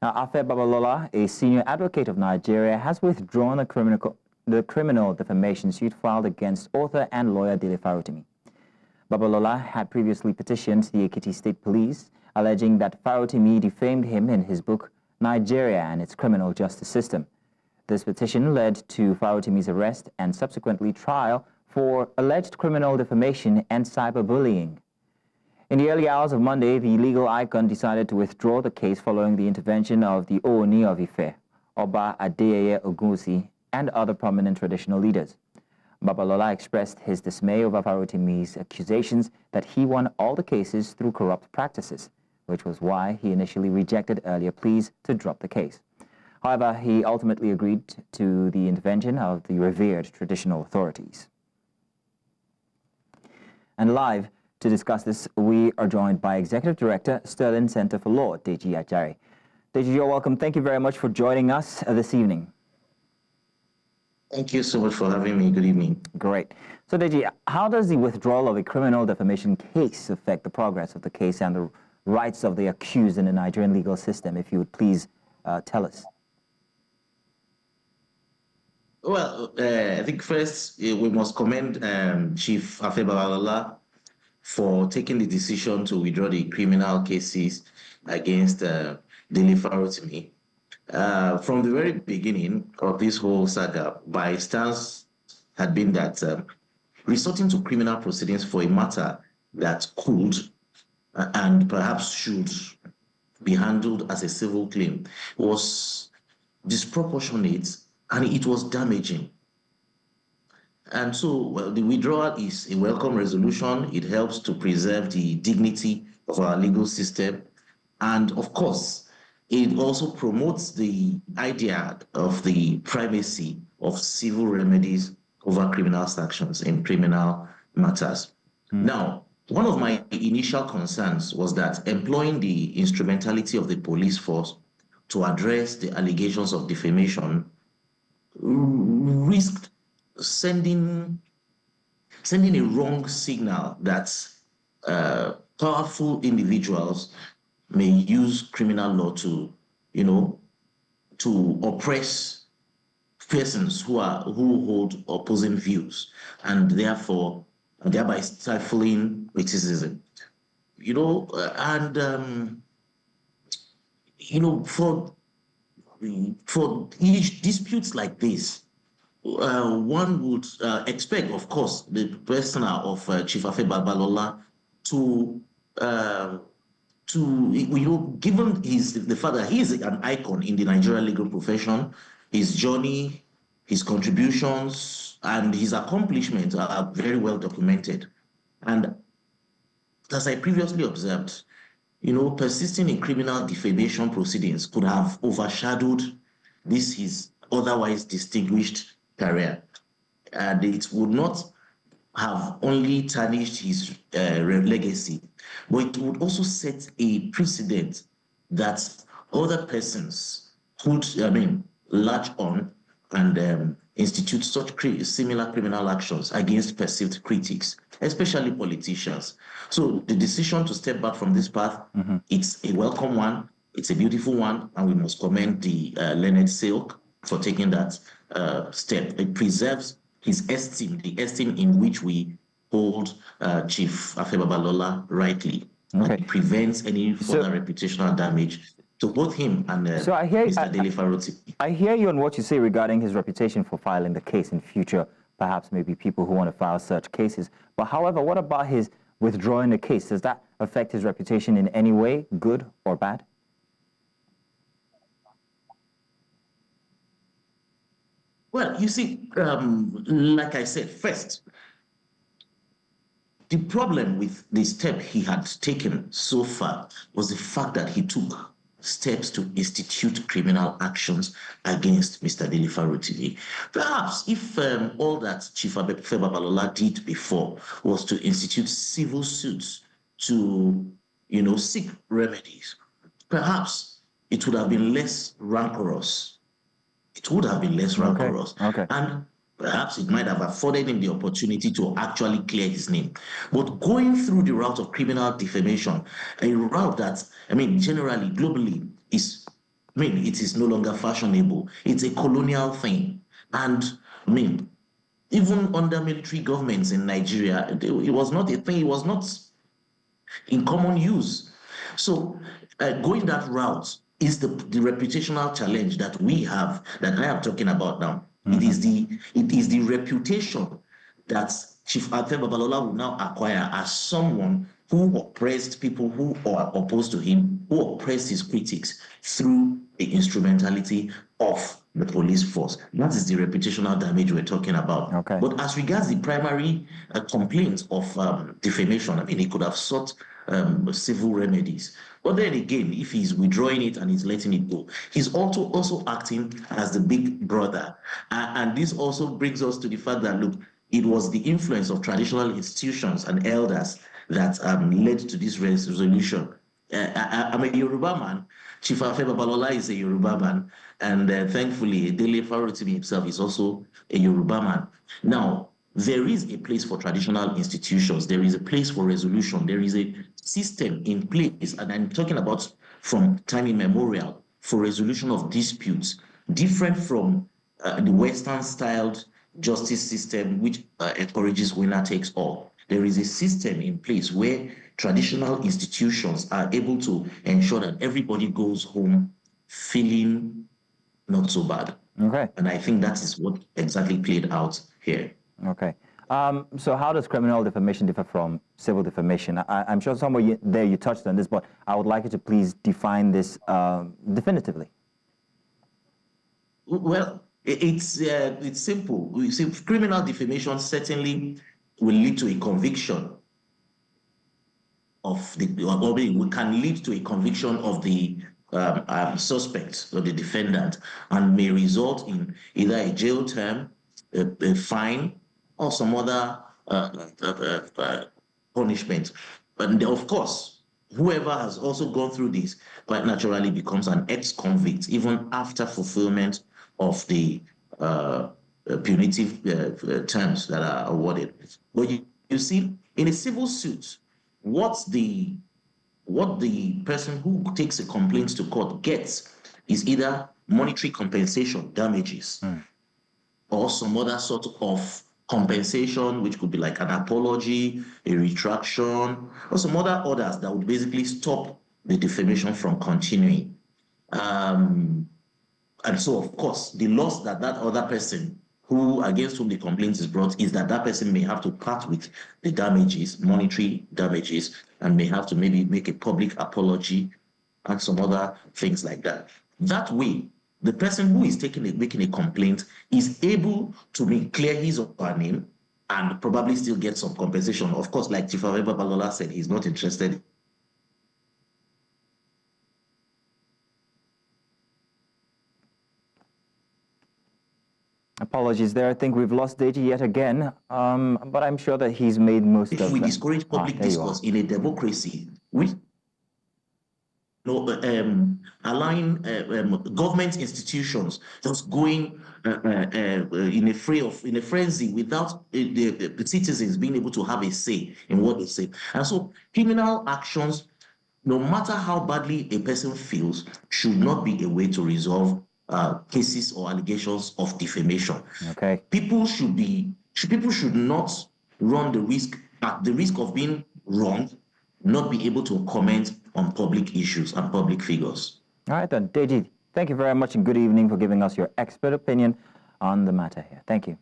Now, Afe Babalola, a senior advocate of Nigeria, has withdrawn the criminal defamation suit filed against author and lawyer Dele Farotimi. Babalola had previously petitioned the Ekiti State Police, alleging that Farotimi defamed him in his book, Nigeria and its Criminal Justice System. This petition led to Farotimi's arrest and subsequently trial for alleged criminal defamation and cyberbullying. In the early hours of Monday, the legal icon decided to withdraw the case following the intervention of the Ooni of Ife, Oba Adeyeye Ogunwusi, and other prominent traditional leaders. Babalola expressed his dismay over Farotimi's accusations that he won all the cases through corrupt practices, which was why he initially rejected earlier pleas to drop the case. However, he ultimately agreed to the intervention of the revered traditional authorities. And live to discuss this, we are joined by Executive Director, Sterling Center for Law, Deji Ajare. Deji, you're welcome. Thank you very much for joining us this evening. Thank you so much for having me. Good evening. Great. So, Deji, how does the withdrawal of a criminal defamation case affect the progress of the case and the rights of the accused in the Nigerian legal system? If you would please tell us. Well, I think first we must commend Chief Afe Babalola for taking the decision to withdraw the criminal cases against Dele Farotimi. From the very beginning of this whole saga, my stance had been that resorting to criminal proceedings for a matter that could and perhaps should be handled as a civil claim was disproportionate and it was damaging. And so, well, the withdrawal is a welcome resolution. It helps to preserve the dignity of our legal system. And of course, it also promotes the idea of the primacy of civil remedies over criminal sanctions in criminal matters. Now, one of my initial concerns was that employing the instrumentality of the police force to address the allegations of defamation risked sending a wrong signal that powerful individuals may use criminal law to, to oppress persons who hold opposing views and thereby stifling criticism. For each disputes like this, one would expect, of course, the persona of Chief Afe Babalola given the fact that he is an icon in the Nigerian legal profession, his journey, his contributions, and his accomplishments are very well documented. And as I previously observed, persisting in criminal defamation proceedings could have overshadowed his otherwise distinguished career. And it would not have only tarnished his legacy, but it would also set a precedent that other persons could, latch on and institute such similar criminal actions against perceived critics, especially politicians. So the decision to step back from this path, it's a welcome one, it's a beautiful one, and we must commend the learned Silk for taking that step. It preserves his esteem, the esteem in which we hold Chief Afe Babalola rightly. Okay. It prevents any further reputational damage to both him and Mr. Dele Farotimi. I hear you on what you say regarding his reputation for filing the case in future, perhaps maybe people who want to file such cases. But however, what about his withdrawing the case? Does that affect his reputation in any way, good or bad? Well, you see, like I said, first, the problem with the step he had taken so far was the fact that he took steps to institute criminal actions against Mr. Dele Farotimi. Perhaps if all that Chief Afe Babalola did before was to institute civil suits to, seek remedies, perhaps it would have been less rancorous. It would have been less rancorous. Okay. And perhaps it might have afforded him the opportunity to actually clear his name. But going through the route of criminal defamation, a route that, generally, globally, is it is no longer fashionable. It's a colonial thing. And even under military governments in Nigeria, it was not a thing. It was not in common use. So going that route is the reputational challenge that we have, that I am talking about now. Mm-hmm. It is the reputation that Chief Afe Babalola will now acquire as someone who oppressed people who are opposed to him, who oppressed his critics through the instrumentality of the police force. That is the reputational damage we're talking about. Okay. But as regards the primary complaint of defamation, he could have sought civil remedies. But then again, if he's withdrawing it and he's letting it go, he's also acting as the big brother. And this also brings us to the fact that, look, it was the influence of traditional institutions and elders that led to this resolution. I'm a Yoruba man. Chief Afe Babalola is a Yoruba man. And thankfully, Dele Farotimi himself is also a Yoruba man. Now, there is a place for traditional institutions. There is a place for resolution. There is a system in place, and I'm talking about from time immemorial, for resolution of disputes, different from the Western-styled justice system, which encourages winner takes all. There is a system in place where traditional institutions are able to ensure that everybody goes home feeling not so bad. Okay. And I think that is what exactly played out here. Okay. So how does criminal defamation differ from civil defamation? I'm sure somewhere there you touched on this, but I would like you to please define this definitively. Well, it's simple. We see criminal defamation certainly will lead to a conviction of we can lead to a conviction of the suspect or the defendant, and may result in either a jail term, a fine, or some other punishment. And of course, whoever has also gone through this quite naturally becomes an ex-convict, even after fulfillment of the punitive terms that are awarded. But you see, in a civil suit, what the person who takes a complaint to court gets is either monetary compensation, damages, or some other sort of compensation, which could be like an apology, a retraction, or some other orders that would basically stop the defamation from continuing. And so, of course, the loss that other person against whom the complaint is brought is that person may have to part with the damages, monetary damages, and may have to maybe make a public apology and some other things like that. That way, the person who is making a complaint is able to clear his or her name and probably still get some compensation. Of course, like Chief Afe Babalola said, he's not interested. Apologies there. I think we've lost Deji yet again, but I'm sure that he's made most of it. If we discourage public discourse in a democracy, allowing government institutions just going in a frenzy without the citizens being able to have a say in what they say. And so criminal actions, no matter how badly a person feels, should not be a way to resolve cases or allegations of defamation. Okay. People should not run the risk, at the risk of being wronged, not be able to comment on public issues and public figures. All right then, Deji, thank you very much and good evening for giving us your expert opinion on the matter here. Thank you.